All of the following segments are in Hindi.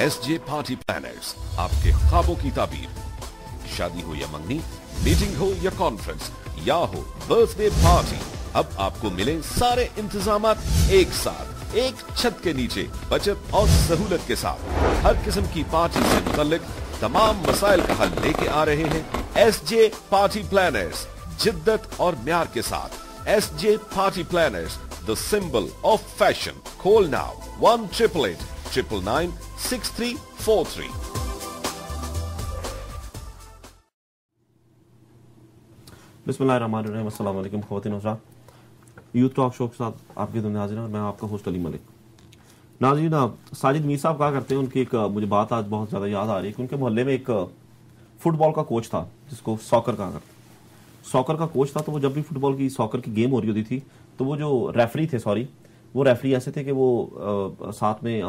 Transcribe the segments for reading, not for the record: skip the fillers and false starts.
SJ पार्टी प्लानर्स, आपके ख्वाबों की ताबीर। शादी हो या मंगनी, मीटिंग हो या कॉन्फ्रेंस, या हो बर्थडे पार्टी, अब आपको मिले सारे इंतजामात एक साथ, एक छत के नीचे, बचत और सहूलत के साथ। हर किस्म की पार्टी से मुतल्लिक तमाम मसाइल का हल लेके आ रहे हैं SJ पार्टी प्लानर्स, जिद्दत और म्यार के साथ। SJ party planners, the symbol of fashion. Call now 1-888 999 6343। बिस्मिल्लाहिर्रहमानिर्रहीम। अस्सलाम वालेकुम ख़वातीन और यूथ टॉक शो के साथ आपके दुनिया हाजिर है और मैं आपका होस्ट अली मलिक। नाज़रीन, साजिद मीर साहब कहा करते हैं, उनकी एक मुझे बात आज बहुत ज़्यादा याद आ रही है कि उनके मोहल्ले में एक फुटबॉल का कोच था जिसको सॉकर कहा करते। सॉकर का कोच था, तो वो जब भी फुटबॉल की सॉकर की गेम हो रही होती थी तो वो जो रेफरी थे, वो रेफरी ऐसे थे कि वो साथ में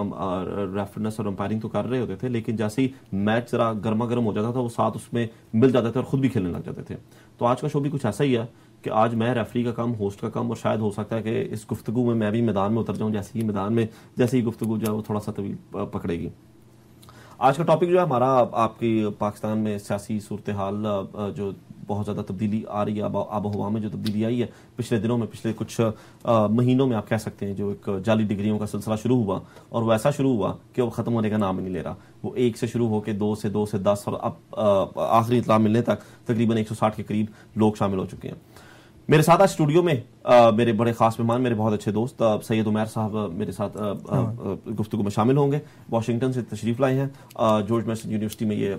रेफरनेस और अंपायरिंग तो कर रहे होते थे, लेकिन जैसे ही मैच जरा गर्मा गर्म हो जाता था वो साथ उसमें मिल जाते थे और खुद भी खेलने लग जाते थे। तो आज का शो भी कुछ ऐसा ही है कि आज मैं रेफरी का काम, होस्ट का काम, और शायद हो सकता है कि इस गुफ्तगू में मैं भी मैदान में उतर जाऊं जैसे ही गुफ्तगू जो है वो थोड़ा सा तवील पकड़ेगी। आज का टॉपिक जो है हमारा, आपकी पाकिस्तान में सियासी सूरत हाल जो बहुत ज़्यादा तब्दीली आ रही है, आब हवा में जो तब्दीली आई है पिछले दिनों में, पिछले कुछ महीनों में आप कह सकते हैं, जो एक जाली डिग्रियों का सिलसिला शुरू हुआ और वो ऐसा शुरू हुआ कि वो ख़त्म होने का नाम ही नहीं ले रहा। वो 1 से शुरू होकर 2 से 10 और अब आखिरी इत्तला मिलने तक तकरीबन 160 के करीब लोग शामिल हो चुके हैं। मेरे साथ आज स्टूडियो में मेरे बड़े खास मेहमान, मेरे बहुत अच्छे दोस्त सैयद उमैर साहब मेरे साथ गुफ्तगू में शामिल होंगे। वाशिंगटन से तशरीफ लाए हैं, जॉर्ज मेसन यूनिवर्सिटी में ये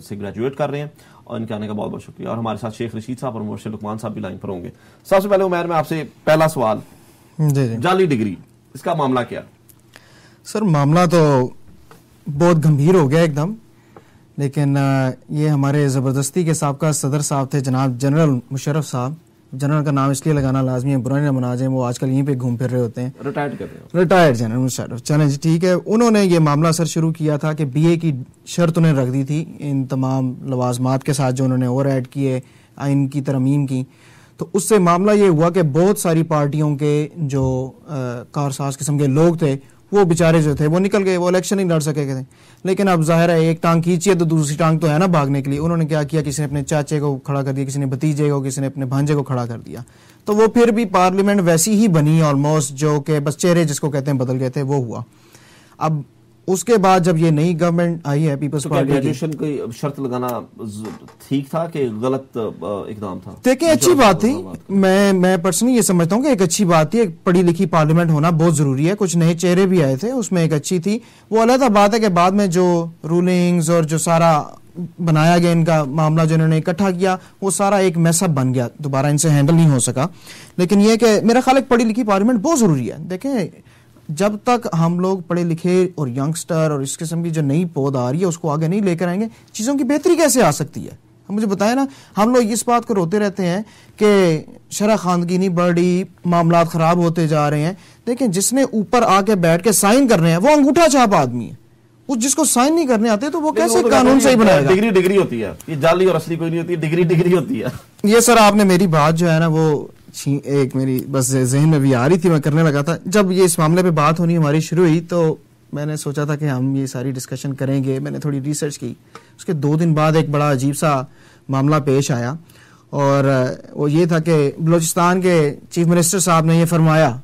से ग्रेजुएट कर रहे हैं और इनके आने का बहुत बहुत शुक्रिया। और हमारे साथ शेख रशीद साहब और मुर्शिद लुकमान साहब भी लाइन पर होंगे। सबसे पहले उमैर, मैं आपसे पहला सवाल, जाली डिग्री, इसका मामला क्या? सर, मामला तो बहुत गंभीर हो गया एकदम, लेकिन ये हमारे ज़बरदस्ती के साबका सदर साहब थे जनाब जनरल मुशर्रफ साहब। जनरल का नाम इसलिए लगाना लाजमी है, बुरा ना मना जाए, वो आजकल यहीं पे घूम फिर रहे होते हैं, रिटायर्ड कर रहे हैं, रिटायर्ड जनरल मुशर्रफ। चलें जी, ठीक है। उन्होंने ये मामला सर शुरू किया था कि BA की शर्त उन्हें रख दी थी इन तमाम लवाजमात के साथ जो उन्होंने और ऐड किए, आइन की तरमीम की। तो उससे मामला ये हुआ कि बहुत सारी पार्टियों के जो कारसाज किस्म के लोग थे वो बेचारे जो थे वो निकल गए, वो इलेक्शन नहीं लड़ सके थे। लेकिन अब जाहिर है एक टांग खींचिए तो दूसरी टांग तो है ना भागने के लिए। उन्होंने क्या किया, किसी ने अपने चाचे को खड़ा कर दिया, किसी ने भतीजे को, किसी ने अपने भांजे को खड़ा कर दिया। तो वो फिर भी पार्लियामेंट वैसी ही बनी ऑलमोस्ट, जो कि बस चेहरे जिसको कहते हैं बदल गए थे, वो हुआ। अब उसके बाद जब ये नई गवर्नमेंट आई है पीपल्स पार्टी, ग्रेजुएशन की शर्त लगाना ठीक था कि गलत इकदाम था? देखिए, अच्छी बात थी। मैं पर्सनली ये समझता हूँ कि एक अच्छी बात थी, एक पढ़ी लिखी पार्लियामेंट होना बहुत जरूरी है। कुछ नए चेहरे भी आए थे, उसमें एक अच्छी थी। वो अलग बात है कि बाद में जो रूलिंग्स और जो सारा बनाया गया, इनका मामला जो इन्होंने इकट्ठा किया, वो सारा एक मैसअप बन गया, दोबारा इनसे हैंडल नहीं हो सका। लेकिन ये कि मेरा ख्याल है पढ़ी लिखी पार्लियामेंट बहुत जरूरी है। देखें, जब तक हम लोग पढ़े लिखे और यंगस्टर और इस किस्म की जो नई पौध आ रही है उसको आगे नहीं लेकर आएंगे, चीज़ों की बेहतरी कैसे आ सकती है? मुझे बताएं ना। हम लोग इस बात को रोते रहते हैं कि शरह खानगी नहीं बढ़ रही, मामला खराब होते जा रहे हैं। लेकिन जिसने ऊपर आके बैठ के साइन कर रहे हैं वो अंगूठा छाप आदमी है, वो जिसको साइन नहीं करने आते तो वो कैसे तो कानून सही बनाएगा? डिग्री डिग्री होती है, ये जाली और असली कोई नहीं होती, डिग्री डिग्री होती है। ये सर आपने मेरी बात जो है ना वो एक मेरी बस जहन में भी आ रही थी, मैं करने लगा था। जब ये इस मामले पे बात होनी हमारी शुरू हुई तो मैंने सोचा था कि हम ये सारी डिस्कशन करेंगे। मैंने थोड़ी रिसर्च की, उसके 2 दिन बाद एक बड़ा अजीब सा मामला पेश आया और वो ये था कि बलूचिस्तान के चीफ मिनिस्टर साहब ने ये फरमाया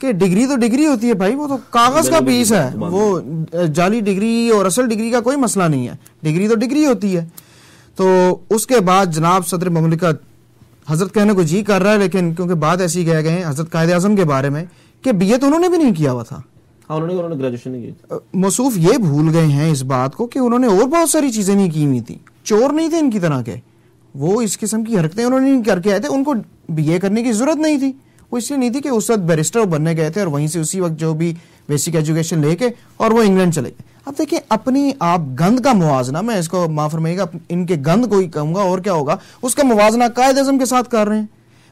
कि डिग्री तो डिग्री होती है भाई, वो तो कागज का पीस है, वो जाली डिग्री और असल डिग्री का कोई मसला नहीं है, डिग्री तो डिग्री होती है। तो उसके बाद जनाब सदर ममलिकत हजरत कहने को जी कर रहा है, लेकिन क्योंकि बात ऐसी कह गए हैं हजरत कायद आज़म के बारे में कि बीए तो उन्होंने भी नहीं किया हुआ था। उन्होंने ग्रेजुएशन नहीं की। मौसूफ ये भूल गए हैं इस बात को कि उन्होंने और बहुत सारी चीजें नहीं की हुई थी, चोर नहीं थे इनकी तरह के, वो इस किस्म की हरकतें उन्होंने नहीं करके आए थे। उनको बीए करने की जरूरत नहीं थी, वो इसलिए नहीं थी कि उस वक्त बैरिस्टर बनने गए थे और वहीं से उसी वक्त जो भी बेसिक एजुकेशन लेके और वो इंग्लैंड चले गए। अब देखिए अपनी आप गंद का मुवाजना, मैं इसको माफ फरमाइएगा, इनके गंद को ही कहूंगा और क्या होगा, उसका मुवाजना कायद आज़म के साथ कर रहे हैं।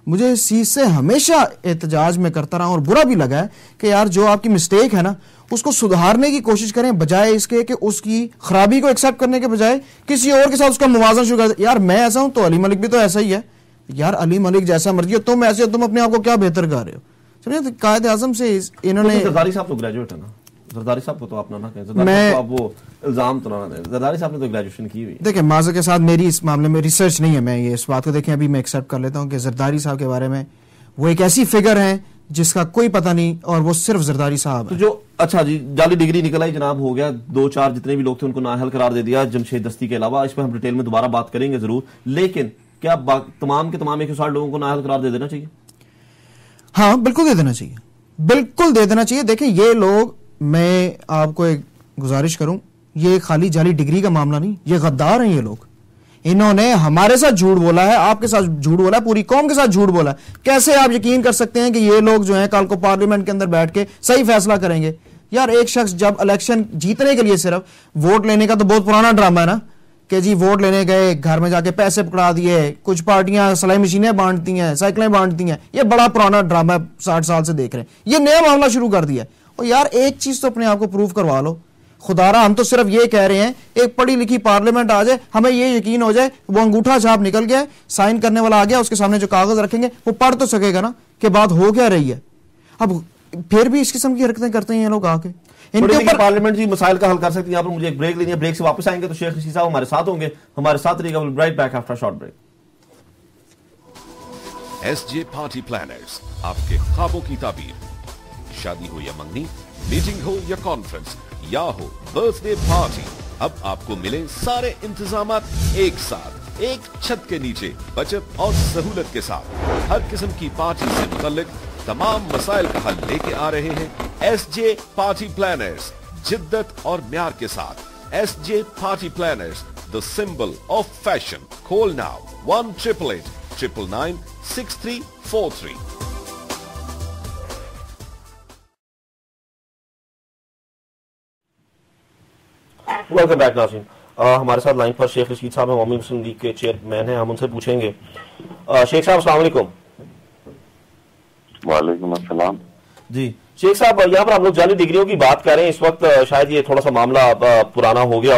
मुझे इस चीज से हमेशा एहतजाज में करता रहा और बुरा भी लगा है कि यार जो आपकी मिस्टेक है ना उसको सुधारने की कोशिश करें, बजाय इसके कि उसकी खराबी को एक्सेप्ट करने के बजाय किसी और के साथ उसका मुवाजना शुरू कर दे। यार मैं ऐसा हूं तो अली मलिक भी तो ऐसा ही है यार, अली मलिक जैसा मर्जी हो तुम ऐसे हो, तुम अपने आप को क्या बेहतर कर रहे हो? समझे, कायद आज़म से इन्होंने जरदारी साहब तो ग्रेजुएट है ना, जरदारी साहब को तो आप ना कहें, मैं आप वो इल्जाम तो ना दें, जरदारी साहब ने तो ग्रेजुएशन की हुई। देखिए माज़र के साथ मेरी इस मामले में रिसर्च नहीं है, मैं ये इस बात को देखें अभी मैं एक्सेप्ट कर लेता हूं कि जरदारी साहब के बारे में वो एक ऐसी फिगर है जिसका कोई पता नहीं और वो सिर्फ जरदारी साहब तो जो अच्छा जी जाली डिग्री निकल आई जनाब, हो गया 2-4 जितने भी लोग थे उनको नाअहल करार दे दिया जमशेद दस्ती के अलावा। इस पर हम डिटेल में दोबारा बात करेंगे जरूर, लेकिन क्या तमाम के तमाम 160 लोगों को नाअहल करार दे देना चाहिए? हाँ बिल्कुल दे देना चाहिए, बिल्कुल दे देना चाहिए। देखिए ये लोग, मैं आपको एक गुजारिश करूं, ये खाली जाली डिग्री का मामला नहीं, ये गद्दार हैं ये लोग। इन्होंने हमारे साथ झूठ बोला है, आपके साथ झूठ बोला है, पूरी कौम के साथ झूठ बोला है। कैसे आप यकीन कर सकते हैं कि ये लोग जो हैं कल को पार्लियामेंट के अंदर बैठ के सही फैसला करेंगे? यार एक शख्स जब इलेक्शन जीतने के लिए सिर्फ वोट लेने का तो बहुत पुराना ड्रामा है ना कि जी वोट लेने गए, घर में जाके पैसे पकड़ा दिए, कुछ पार्टियां सिलाई मशीनें बांटती हैं, साइकिलें बांटती हैं, ये बड़ा पुराना ड्रामा 60 साल से देख रहे हैं। ये नया मामला शुरू कर दिया। और यार एक चीज तो अपने आप को प्रूव करवा लो, खुदारा हम तो सिर्फ ये कह रहे हैं एक पढ़ी लिखी पार्लियामेंट आ जाए, हमें ये यकीन हो जाए वो अंगूठा छाप निकल गया, साइन करने वाला आ गया, उसके सामने जो कागज रखेंगे वो पढ़ तो सकेगा ना कि बात हो क्या रही है। अब फिर भी इस किस्म की हरकतें करते हैं ये लोग आके। इनके ऊपर पार्लियामेंट जी मसाइल का हल कर सकती है। यहाँ पर मुझे एक ब्रेक लेनी है, ब्रेक से वापस आएंगे तो शेख रशीद साहब हमारे साथ होंगे, हमारे साथ रहिएगा। Right back after short break. SJ party planners, आपके ख्वाबों की ताबीर। शादी हो या मंगनी, मीटिंग हो या कॉन्फ्रेंस, या हो बर्थडे पार्टी, अब आपको मिले सारे इंतजामात एक साथ, एक छत के नीचे, बचत और सहूलत के साथ। हर किस्म की पार्टी से मुतल्लिक तमाम मसाइल का हल लेके आ रहे हैं एसजे पार्टी प्लानर्स, जिद्दत और म्यार के साथ। SJ party planners, the symbol of fashion. Call now 1-888-999-6343। Welcome back नाज़रीन। हमारे साथ लाइन पर शेख रशीद साहब अवामी मुस्लिम लीग के चेयरमैन हैं, हम उनसे पूछेंगे। शेख साहब अस्सलाम वालेकुम। वालेकुम अस्सलाम जी। शेख साहब यहाँ पर हम लोग जाली डिग्रियों की बात कर रहे हैं इस वक्त, शायद ये थोड़ा सा मामला पुराना हो गया